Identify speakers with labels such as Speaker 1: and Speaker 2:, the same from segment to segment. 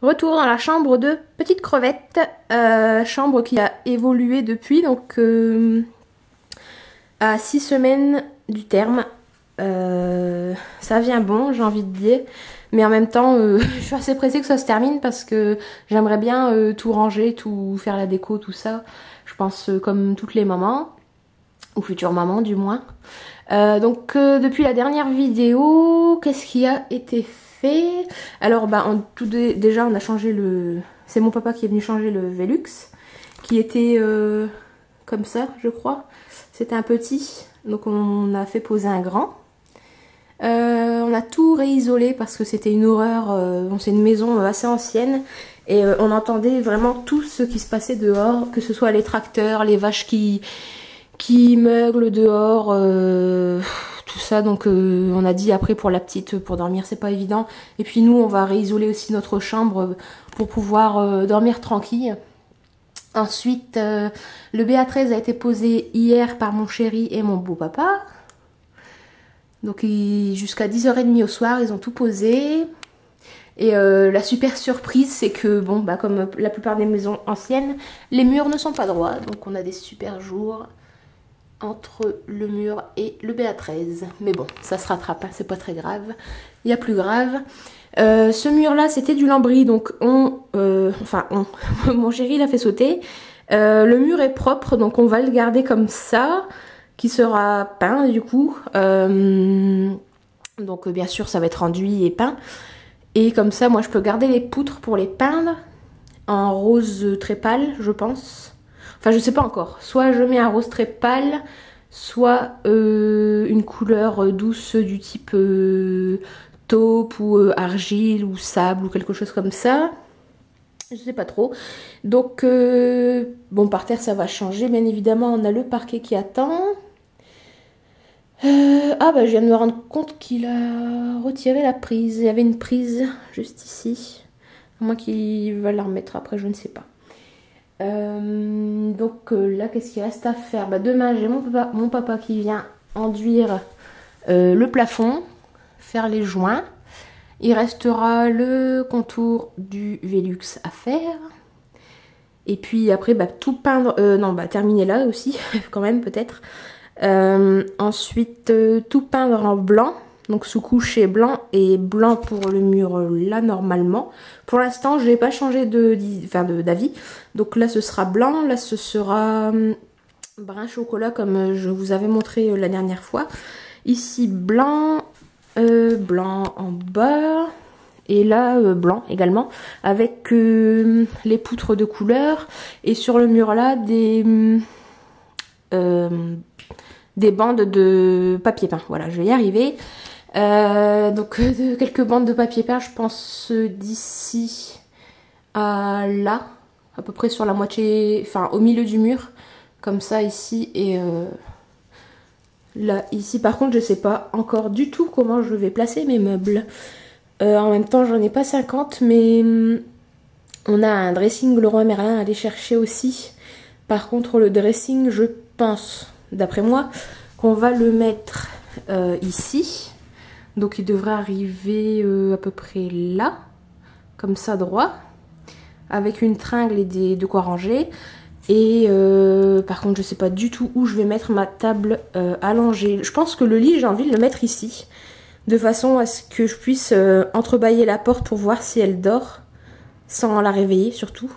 Speaker 1: Retour dans la chambre de Petite Crevette, chambre qui a évolué depuis, donc à 6 semaines du terme. Ça vient bon, j'ai envie de dire, mais en même temps, je suis assez pressée que ça se termine parce que j'aimerais bien tout ranger, tout faire la déco, tout ça. Je pense comme toutes les mamans, ou futures mamans du moins. Donc depuis la dernière vidéo, qu'est-ce qui a été fait? Alors déjà on a changé le... C'est mon papa qui est venu changer le Velux, qui était comme ça je crois. C'était un petit, donc on a fait poser un grand. On a tout réisolé parce que c'était une horreur, c'est une maison assez ancienne. Et on entendait vraiment tout ce qui se passait dehors, que ce soit les tracteurs, les vaches qui meuglent dehors, tout ça. Donc on a dit après pour la petite, pour dormir c'est pas évident. Et puis nous on va réisoler aussi notre chambre pour pouvoir dormir tranquille. Ensuite le BA13 a été posé hier par mon chéri et mon beau papa. Donc jusqu'à 10h30 au soir ils ont tout posé. Et la super surprise, c'est que, bon, comme la plupart des maisons anciennes, les murs ne sont pas droits. Donc on a des super jours entre le mur et le BA13. Mais bon, ça se rattrape, hein, c'est pas très grave. Il y a plus grave. Ce mur-là, c'était du lambris, donc mon chéri l'a fait sauter. Le mur est propre, donc on va le garder comme ça, qui sera peint du coup. Donc bien sûr, ça va être enduit et peint. Et comme ça, moi, je peux garder les poutres pour les peindre en rose très pâle, je pense. Enfin, je sais pas encore. Soit je mets un rose très pâle, soit une couleur douce du type taupe ou argile ou sable ou quelque chose comme ça. Je sais pas trop. Donc, bon, par terre, ça va changer. Bien évidemment, on a le parquet qui attend. Je viens de me rendre compte qu'il a retiré la prise. Il y avait une prise juste ici. À moins qu'il va la remettre après, je ne sais pas. Donc là, qu'est-ce qu'il reste à faire? Demain, j'ai mon papa qui vient enduire le plafond, faire les joints. Il restera le contour du Velux à faire. Et puis après, tout peindre. Terminer là aussi, quand même, peut-être. Ensuite, tout peindre en blanc. Donc sous-couche blanc et blanc pour le mur là normalement. Pour l'instant, je n'ai pas changé d'avis. Donc là, ce sera blanc. Là, ce sera brun chocolat comme je vous avais montré la dernière fois. Ici, blanc. Blanc en bas. Et là, blanc également. Avec les poutres de couleur. Et sur le mur là, des bandes de papier peint. Voilà, je vais y arriver. Quelques bandes de papier peint, je pense d'ici à là, à peu près sur la moitié, enfin au milieu du mur, comme ça ici et là ici. Par contre, je sais pas encore du tout comment je vais placer mes meubles. En même temps, j'en ai pas 50, mais on a un dressing Leroy Merlin à aller chercher aussi. Par contre, le dressing, je pense, d'après moi, qu'on va le mettre ici. Donc il devrait arriver à peu près là, comme ça droit, avec une tringle et de quoi ranger. Et par contre je sais pas du tout où je vais mettre ma table allongée. Je pense que le lit j'ai envie de le mettre ici, de façon à ce que je puisse entrebâiller la porte pour voir si elle dort, sans la réveiller surtout.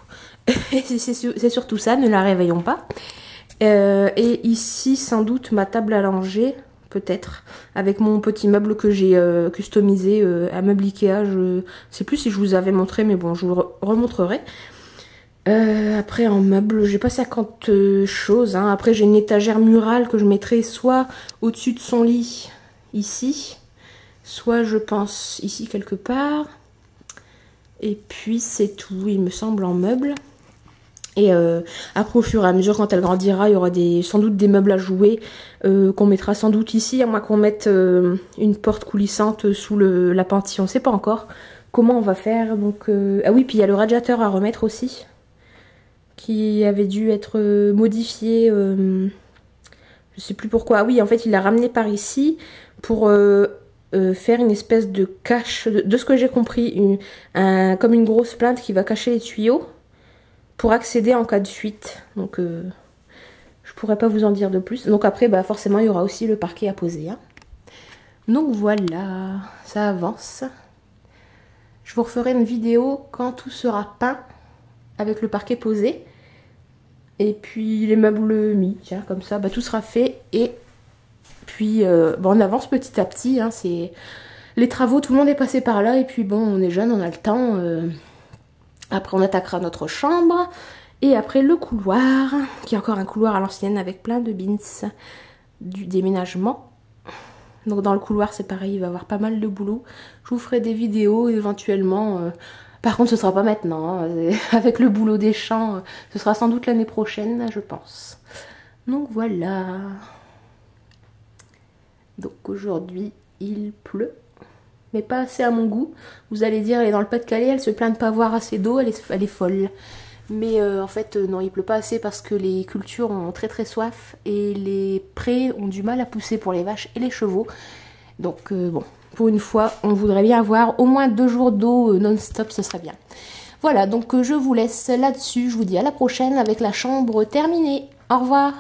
Speaker 1: C'est surtout ça, ne la réveillons pas. Et ici sans doute ma table allongée, peut-être, avec mon petit meuble que j'ai customisé à meuble Ikea. Je sais plus si je vous avais montré, mais bon, je vous remontrerai. Après en meuble, j'ai pas 50 choses. Hein. Après j'ai une étagère murale que je mettrai soit au-dessus de son lit, ici, soit je pense ici quelque part. Et puis c'est tout, il me semble, en meuble. Et après au fur et à mesure quand elle grandira, il y aura sans doute des meubles à jouer qu'on mettra sans doute ici, à moins qu'on mette une porte coulissante sous la pente, on sait pas encore comment on va faire. Donc ah oui, puis il y a le radiateur à remettre aussi qui avait dû être modifié, je sais plus pourquoi. Ah oui, en fait il l'a ramené par ici pour faire une espèce de cache, de ce que j'ai compris, comme une grosse plinthe qui va cacher les tuyaux pour accéder en cas de fuite. Donc je pourrais pas vous en dire de plus. Donc après bah forcément il y aura aussi le parquet à poser. Hein. Donc voilà, ça avance. Je vous referai une vidéo quand tout sera peint avec le parquet posé. Et puis les meubles mis, tiens, comme ça, bah, tout sera fait. Et puis bon, on avance petit à petit. Hein, c'est les travaux, tout le monde est passé par là. Et puis bon, on est jeune, on a le temps. Après, on attaquera notre chambre. Et après, le couloir, qui est encore un couloir à l'ancienne avec plein de bins du déménagement. Donc dans le couloir c'est pareil, il va y avoir pas mal de boulot. Je vous ferai des vidéos éventuellement. Par contre ce sera pas maintenant. Hein. Avec le boulot des champs, ce sera sans doute l'année prochaine, je pense. Donc voilà. Donc aujourd'hui il pleut. Mais pas assez à mon goût. Vous allez dire, elle est dans le Pas-de-Calais, elle se plaint de pas avoir assez d'eau, elle est folle. Mais en fait non, il pleut pas assez parce que les cultures ont très soif et les prés ont du mal à pousser pour les vaches et les chevaux. Donc bon, pour une fois, on voudrait bien avoir au moins 2 jours d'eau non-stop, ce serait bien. Voilà, donc je vous laisse là-dessus, je vous dis à la prochaine avec la chambre terminée. Au revoir.